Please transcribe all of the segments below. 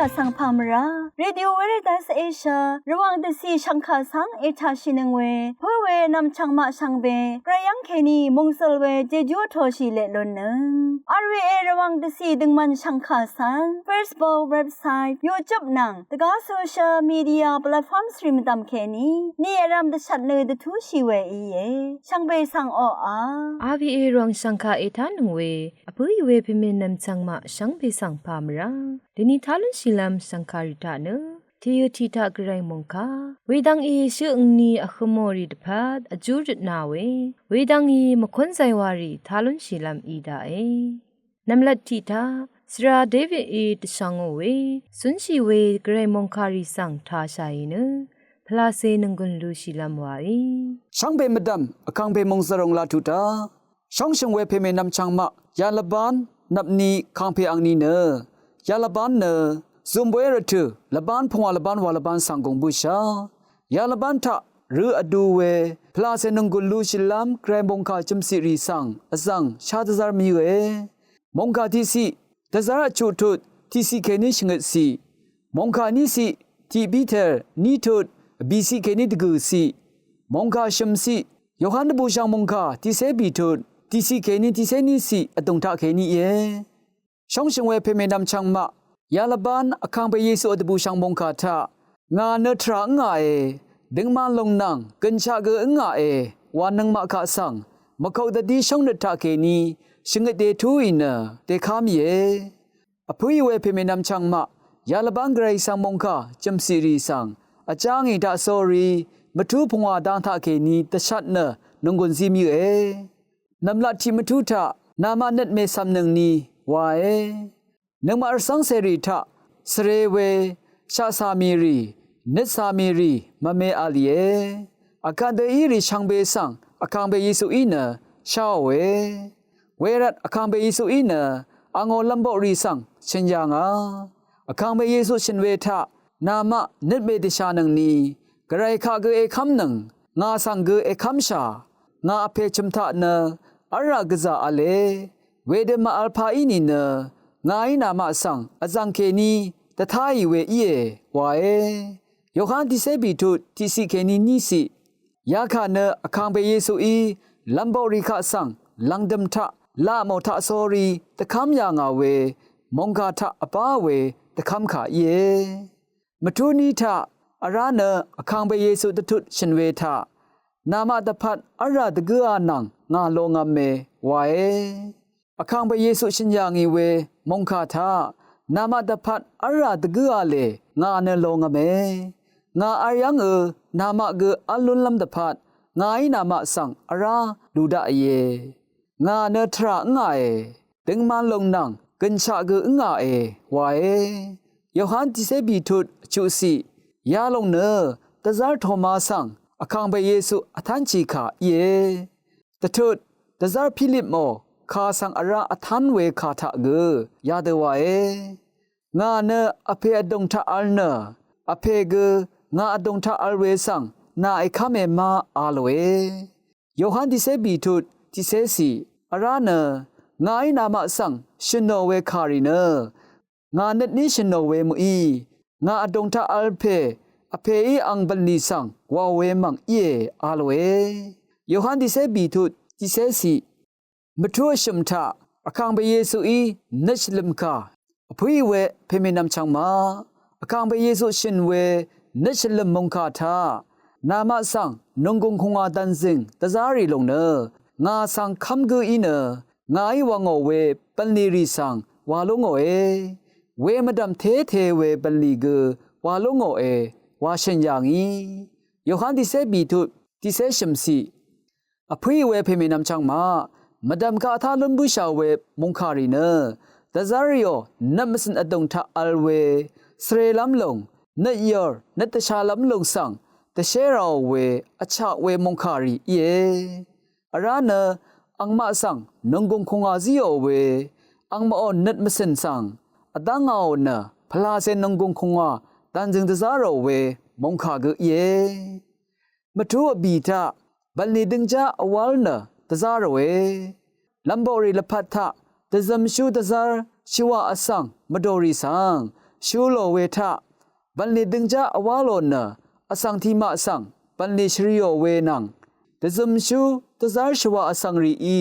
กะสังพามราเรดิโอเวเรตัสเอเชียระวังเดซีชังคาสังเอชาชินึงเวเพื่อเวนำชังมาชังเบกระยังเคนีมงสลเวเจจูโทชิเลลนนึงอาร์วีเอระวังเดซีดึงมันชังคาสัง Facebook เว็บไซต์ YouTube นังตะกาโซเชียลมีเดียแพลตฟอร์มสตรีมตามเคนีนี่รำเดชัดเลยเดทูชีเวอีเยชังเบสังอRVA รองชังคาเอทานงเวอปุยเวพิเมนำชังมาชังเบสังพามราเดนิทาลุนชิลัมสังคาริตาเนทียทีทากรายมงคาเวดังอีชื่อนีอคโมริดพัดอจูริตนาเวดังอีมคนไซวารีทาลุนชิลัมอีดานำลัดทีทาสราเดวิดตชังเวสุนชีเวกรายมงคาริสังทาชัยเนพลาเซนึงกุนลูชิลัมวาช่างเบมดัมอคังเบมงสรงลาทุตาช่องชงเวเพเมนำช่างมะยาลบานนับนีคังเพอังนีเนยาลบานเนซุมเวรตุละบานพงวาละบานวาละบานสังกงบูชายาละบานทะหรืออดูเวพลาเซนงกุลูชิลามแกรมบงคาจิมสิริสังอสังชาตซาร์มีเวมงคาที่สิตซาระจูทุดที่สิเคนิชงสิมงคานิสิที่บีเทอร์นีทุดบีสิเคนิดกูสิมงคาชมสิโยฮันบูชางมงคาที่เซบีทุดที่สิเคนิที่เซนิสิอตุงทะเคนิเยช่องชงเวเพเมนำช่างมะยาลบานอคังเปเยซูอดบูชังมงคาทางาเนทรางาดึงมาลงนังกันชาเกงาวานังมาคาสังมะเขาดดีช่องเนทาเคนีชงเดทูอินเตคามเยอพุยเวเพเมนำชังมะยาลบานไกรสังมงคาจัมสิริสังอาจางอิดาโซรีมะทุพงวาดานทาเคนีตชัดเนนงกุนซิมินำลัดที่มะทุทะนามาเนตเมซัมนึงนีวานังมาสังเสรีทะสเรเวชาสามีรีนิสามีรีมะเมอาลีอาการเดอีริชังเบสังอาคังเบยิสุอินชาเวรัตอาคังเบยิสุอินอังโอลัมโบรีสังชินยางอาคังเบยิสุชินเวทะนามะนิดเมติชานังนีกระไรคาเกเอคัมนังงาสังเกเอคัมชางาอเพชิมทะเนอารากซาอเลเวเดมาอัลพาอินีเนงายนามาสังอจังเคนีตะทายเวอีวาโยฮันที่เซบิทุที่สิเคนีนิสิยาคาเนอคังเบเยซูอีลัมโบริคาสังลังดมทะลาโมทะโซรีตะคัมยางาเวมงกาทะอปาเวตะคัมขามทุนีทะอาราเนอคังเบเยซูตะทุชินเวทะนามาตะพัดอาราตะกืออานังงาโลงามเมวาอคังไปเยซูชินยางีเวมงคาทานามาตพัดอาราตกืออาเลงาเนโลงเมงาอายังนามาเกอลุนลัมตพัดงายนามาสังอาราดูดาเยงาเนทรางาดึงมาลงนังกันชาเกงาวายโยฮันที่เซบีทุดจูสิยาลงเนตซาร์โทมาสังอคังไปเยซูอทันจิขาเยตทุดตซาร์ฟิลิปโมคาสังอาราอทันเวคาทะเกยาเดวางาเนอเพอดงทะอัลเนอเพเกงาอดงทะอัลเวสังนาไอคาเมมาอาลเวโยฮันดิเซบีทุดดิเซสีอาราเนงาไอนามาสังชินโนเวคาริเนงาเนนิชินโนเวมุอีงาอดงทะอัลเพอเพอีอังบัลนีสังวาเวมังเออาลเวโยฮันดิเซบีทุดดิเซสีมทัวชิมทะอคังเบเยซูอีนัชลิมคาอภุยเวเพเมนำชังมาอคังเบเยซูชินเวนัชลิมมงคาทานามาสังนงกงคงอาดันซิงตะซารีลงเนงาสังคัมกุอีเนงายวางเวปันลีรีสังวาลงเวมดัมเทเวปันลีเกวาลงวาชินยางอีโยฮันดิเซบีทุดิเซชิมซีอภุยเวเพเมนำชังมามาดามกาทาลุนบุชาเวมงคารีเนตาซาริโอนัมสินอดงทาอัลเวสเรลัมลงนยอร์นตชาลัมลงสังตเชราเวอชาเวมงคารีเยอาราเนอังมาสังนงกงคงอาซิโอเวอังมาออนนัดมสินสังอดังเอาเนพลาเซนงกงคงอาตันจึงตาซาโรเวมงคาเกเยมาทัวบีทาบัลนีดึงจาอวัลเนตซาร์เวลัมโบรีละพัทธะตะซัมชูตะซาร์ชิวาอสังมดอรีสัง ชูโลเวทะบันลีดึงจ้าอวาโลเนอสังทีมาสังบันลีชริโยเวนังตะซุมชูตะซาร์ชวาอสังรีอี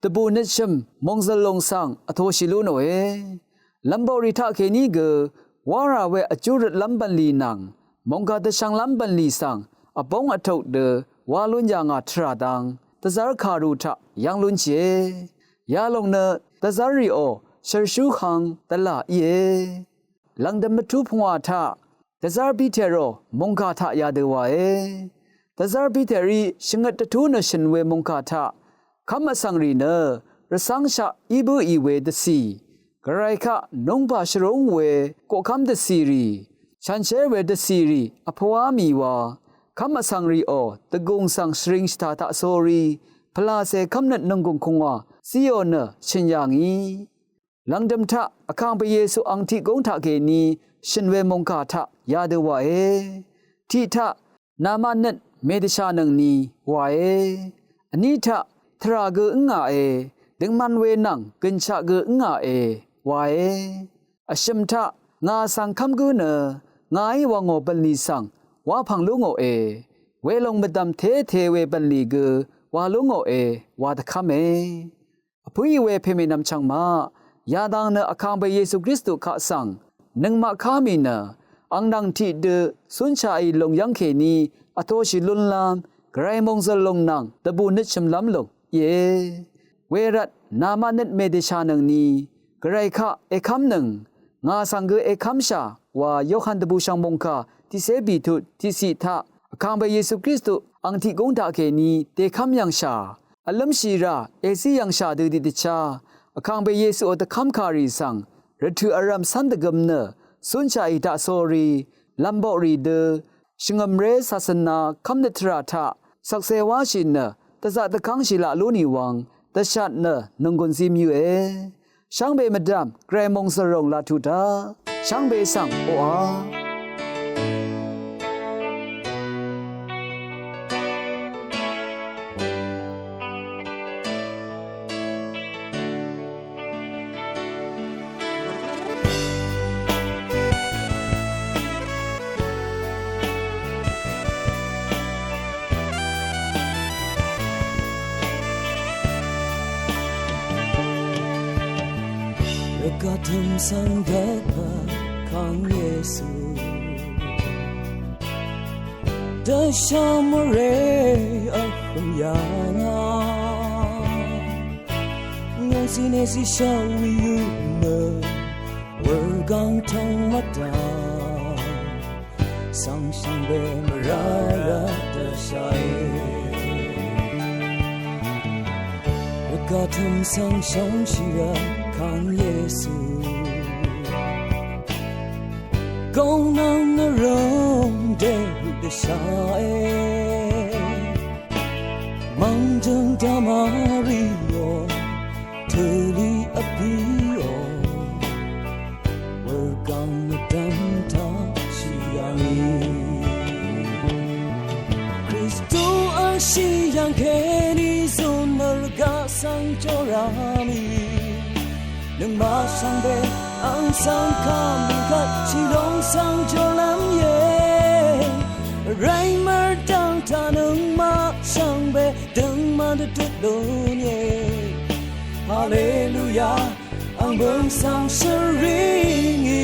ตะบูนิชมมงซลงสังอโทชิลุโนเอลัมบอริทะเคนีเกวาราเวอจูรลัมบันลีนังมงกาตะชังลัมบันลีสังอบงอทุเดวาลุนยางาทราดังตะซาร์คารูทะยังลุนเจยาลงเนตะซาริโอชรชูขังตะลาเยลังดมทุพงวาทะตะซาร์บิเทโรมงกาทะยาเดวาเอตะซาร์บิเทรีชงตะทูนชนเวมงกาทะคำสังรีเนรสังชะอีบูอีเวดสีกระไรคะนงบาชรงเวโกคำดสีรีฉันเชเวดสีรีอภวามีวาคำสังรีโอตะกงสังสริงสตาตะโซรีพลาเซคำนัดนงกงคงวาซีโอเนชินยางีลังดมทะอคังเปเยซูอังทิกงทะเกนีชินเวมงกาทะยาเดวาเอทิทะนามานัดเมดชานังนีวาเออันนี้ทะทราเกงาเอดึงมันเวนังกินชะเกงาเอวาเออชิมทะงาสังคำกุเนงายวางโอบัลลีสังวาพังลุงโอเอเวลงมดำเทเวบัลลีเกวาลุงโอเอวาตะคำเอผู้ยเวเพเมนำชังมายาดังเนอคังเบเยซูคริสต์ข้าสังนึงมาข้ามีเนอังดังที่เดสุนชาอีลงยังเคนีอโตชิลุนลามไกรมงซลงนังตะบูนิชมลำลงเยเวรัตนามานิดเมเดชานังนีไกรคะเอคัมนึงงาสังเกเอคัมชาวายกขันตะบูชังมงคาที่เสบีทุที่สิทะคังเบเยซูคริสต์อังที่กงตาเคนีเตคัมยังชาอัลลัมชีราเอซียังชาดูดิชาคังเบเยซูอตะคัมคารีสังรถืออารามสันตะกมเนสุนชาอิตาโซรีลัมโบรีเดชิงมเรศาสนาคัมเนตราทะสักเซวาชินตะซะตะคังชิลาลูนีวังตะชัดเนนงกุนซิมยูเอช่างเบมดามแกรมงสรงลาทุดาช่างเบสังโออาก็ทำสังเกตของเยซูเดินชมเรอัคมยานาเงาสีเนสีชาวิยูเนเวอร์กังทงมัดดาสังชังเบมราระเดชัยก็ทำสังชังชิระ看耶稣，高昂的荣的的下哎，忙着大马里奥，特里阿比奥，我刚的等他西洋里，Kristo ang siyang kenizo nalgasang jorami。能马上被昂上看看起龙上就蓝夜ไรมาดังทานึงมาช่างเบดึงมาดุดโดเยฮาเลลูยาอังเบิงสังสริงี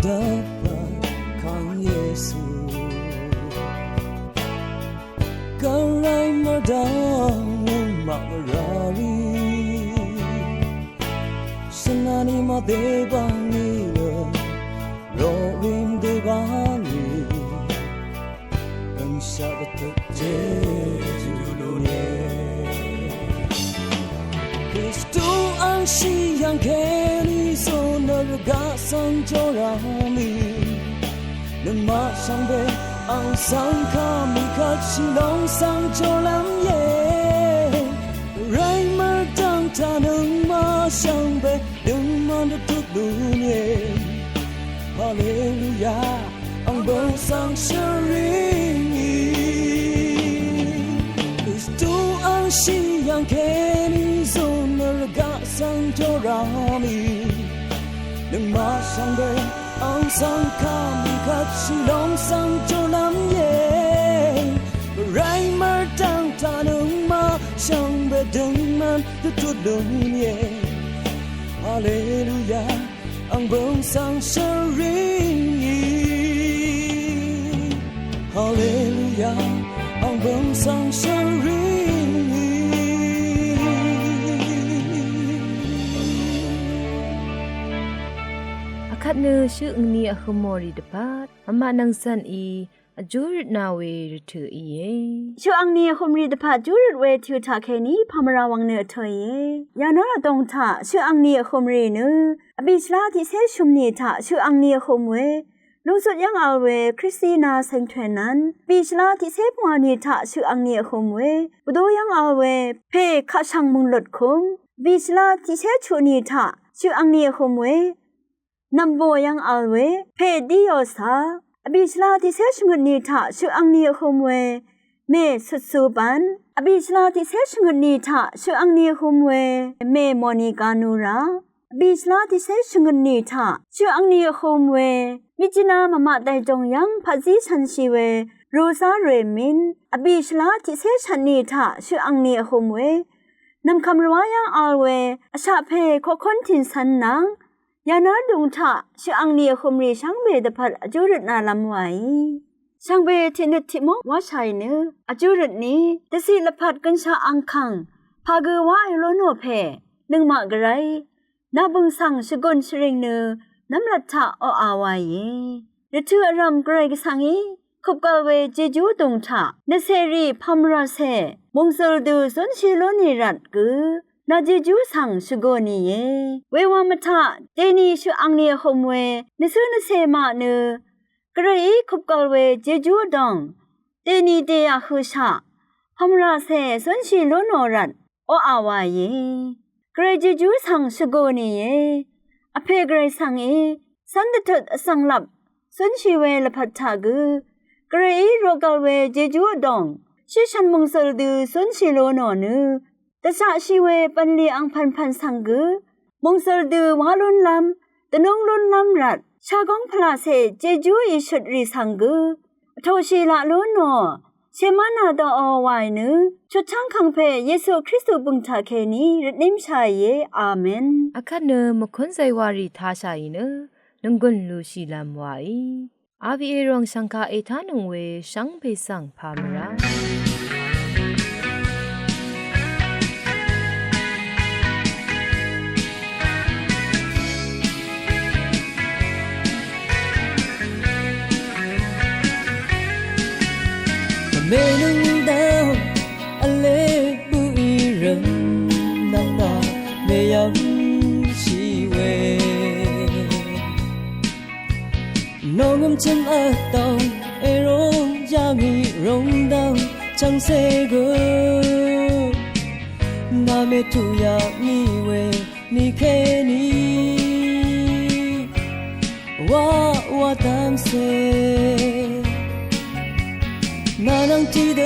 dapat kang Yesus karai madang marari senani ma debangi rorin deba 帮你，更下的特结就多年。Kristu ang siyang keni so nagagasang jorami Namasang be ang sangkami kat silong sang jolam ye Rai martang tanang masang be Dung man da tuk dunye Hallelujah ang bang sang sharingi Kristu ang siyang keni so nagagasang jorami Namasang be ang sangkami kat silong sang jolam ye Rai martang tanang masang be Dung man da tuk dunye Hallelujah ang bang sang sharingi Hallelujah ang bang sang sharingi Akat ne shu ngni a khomori depat ama nang san I ajurit na we retu iye ชูอังนีคมรีดพาจูรเวทิวทาเคนีพามราวังเนอเทยยานอตงทาชูอังนีคมรีเนอบิสลาที่เซชุมนีทาชูอังนีคมเวลุงสุดยังเอาเวคริสตินาเซงเทนันบิสลาที่เซพวานีทาชูอังนีคมเวบุโดยังเอาเวเพคาชังมุงหลดคุมบิสลาที่เซชูนีทาชูอังนีคมเวนำโบยังเอาเวเพดิโอซาอบิสลาที่เซชงุนีทาชูอังนีคมเวเมสุดสูบันอบิสลาที่เซชงุนีทาชูอังนีคมเวเมมอนิกานูราอบิสลาที่เซชงุนีทาชูอังนีคมเวมิจินามะมะไดจงยังพะซีชันชีเวโรซาเรมินอบิสลาที่เซชันนีทาชูอังนีคมเวนำคำรวายังอัลเวอชาเพโคคอนทินสันนังยานาดุงทะชื่ออังเนียคมรีช่างเบดพัดอจุรนาลำไหวช่างเบทินทิมอว่าชัยเนอจุรนี้แต่สิละพัดกันชาอังคังพากือว่าไอโลโนเพนึงมากไรนาบึงสั่งชกนชริงเนน้ำลัดทะออาวายเรทือรำไกรกสังอีขบกาเวเจจูดุงทะนเสรีพัมราเซมงสลดูสนชิโลนิรัตกือนาเจจูสังชโกนีเยเววามทะเจนีชูอังเนียคมเวนซุนเซมาเนกระอีขบกาเวเจจูดองเจนีเตยฮือชะพัมราเซสนชิโลโนรัตออาวายเกรเจจูสังชโกนีเยอเพเกรสังเอสันตทุดสังลับสนชิเวลพัทธากือกระอีโรกาเวเจจูดองชิชันมงสลดูสนชิโลโนเนตะชะชีเวปันลีอังพันสังกือมงสลดูวาลุนลำตะนงลุนลำรัดชากองพลาเซเจจูอิชุดรีสังกือโทชีละโลโนเชมานาดออวายเนชุดช่างคังเพเยซูคริสต์บุงทาเคนีรินิมชายเยอาเมน Akat ne mkhon sai wari tha sha yi ne nunggun lu shi lam wai Avi erong sangka etha nung we shang pe sang phamra Mê nâng đau a lê bụi rừng nắng đỏ mê yếm chi về nó ngâm chân ở tàu e rong ya mi rong đau chẳng sẽ gỡ na mê tu ya mi về mi khe ni wa tam se那能记得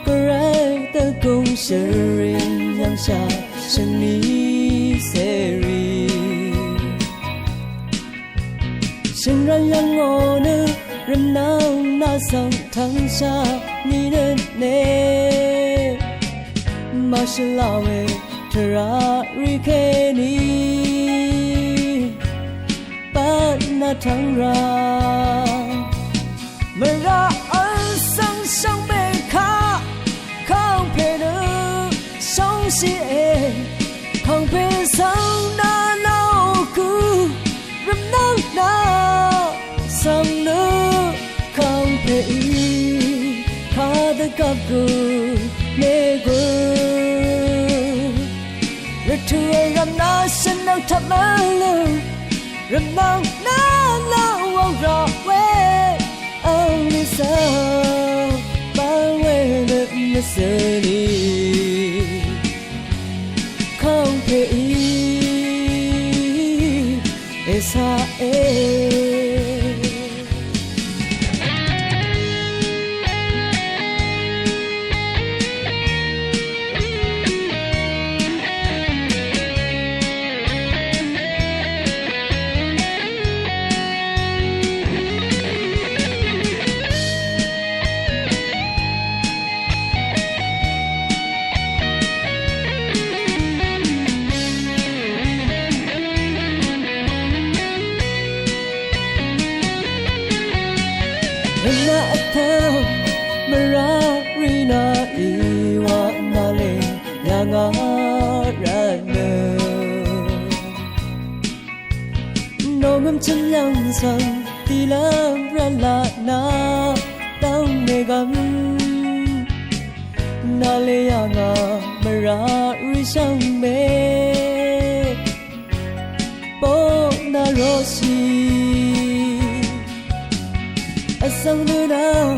个人的共识人让下生命 series 诚然让我呢人能那上躺下你的内马是老诶特拉瑞克尼把那躺ra mà ra sang bề khá không thể được sống sẽ không thể sao na nào cứ râm nắng nào sang no compare kada kapu nego retu ram na sin no tamalu ram na la wa ra we only so by way the misery compare esa na atam marina iwa nale yanga rana no ngam chim yang sang ti lam rala na tang ne gam nale yanga mara ri sang me po na rosi sang đưa nào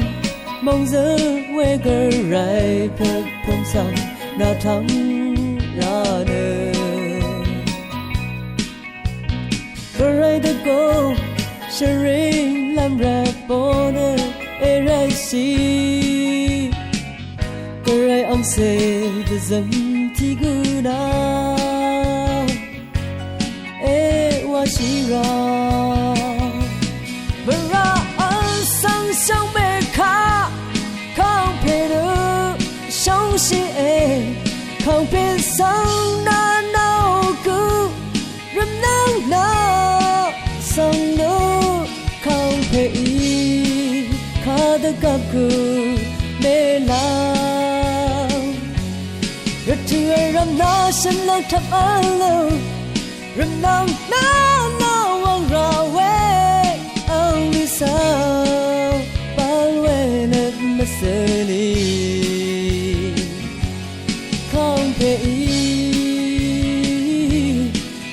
mong giờ quê cơ rai phật phong sang na thắng ra đời cơ rai đất cô sharing làm rap border e rai si cơ rai ông se de dâm thi gu na e wa shi ra sông bể khá không thể được sông si không biết sông na nâu cứ râm nắng na sông nước không thể khá được gặp cứ mê lòng rất thừa râm na sân lâu thập an lâu râm nắng na nâu vòng ra quê ông đi sao Seli không thể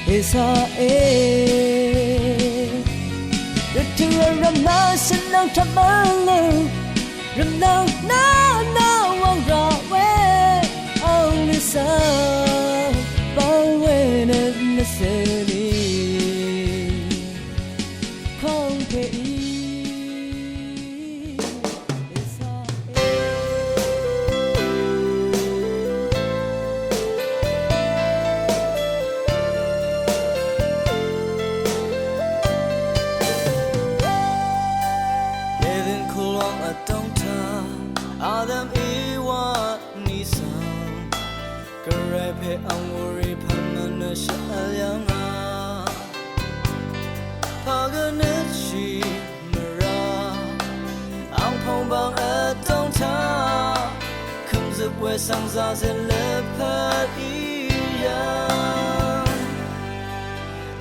esa đất thừa râm na xin nang thắm alo râm nang na wang ra we ông đi sa bao we na seli không thể Adam iwa nisan Karepe anguri pamana shayanga Paganachi mara Ang pongbang atong ta Kumzup we sangza zilepat iyang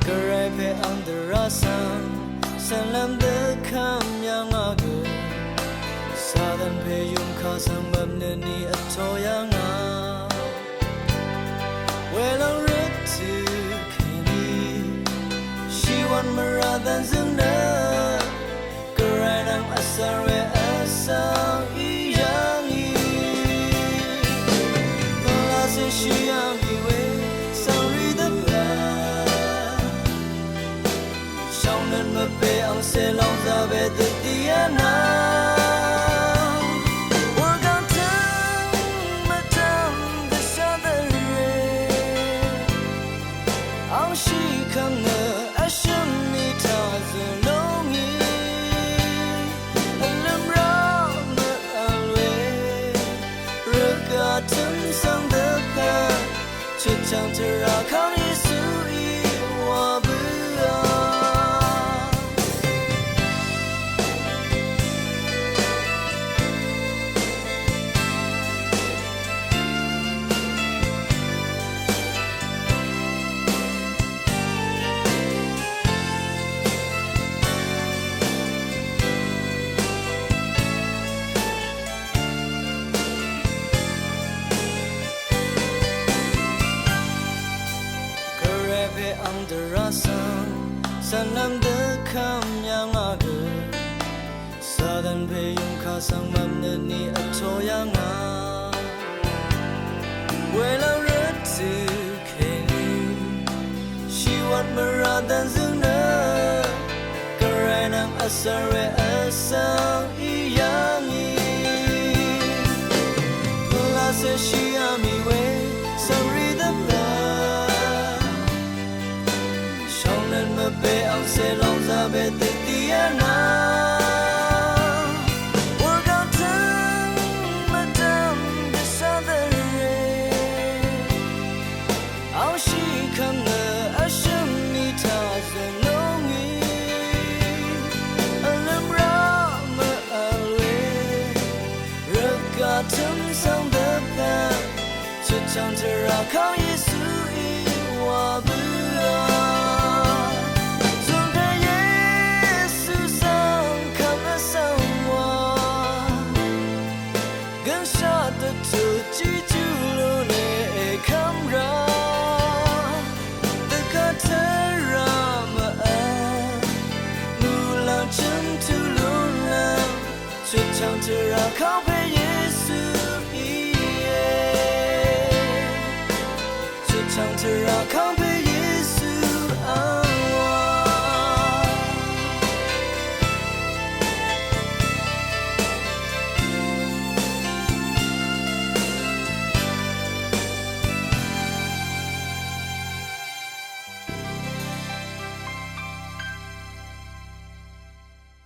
Karepe andarasan Salam de kamyang agur Sadan pe yung kasang mamnani at toyanga Walang ritu kini Shiwan maradan zuna Karay ng asarwe asang iyangi Malase siyang iwe Sangri the blood Shaunan mabe ang selong zabe the diana Chẳng thể ra kháng ý sự ý hòa bữa Sanam de kam yang aga Sadan pe yung kasang mamnani atoyanga Wela retu keni Shiwat meradan zuna Karanam asare asang iyangi Lase shiyami we Sorry the blood Shaunan mabe ang selong zabe titiana Chang tera kang Yesu iwa bua Zum de Yesu sang kam sang wa Gan sha de tu ji ju lo le kam ra De ka tera ma a Mu lang chen tu lo la Chang tera kang pe Yesu Chang tera kang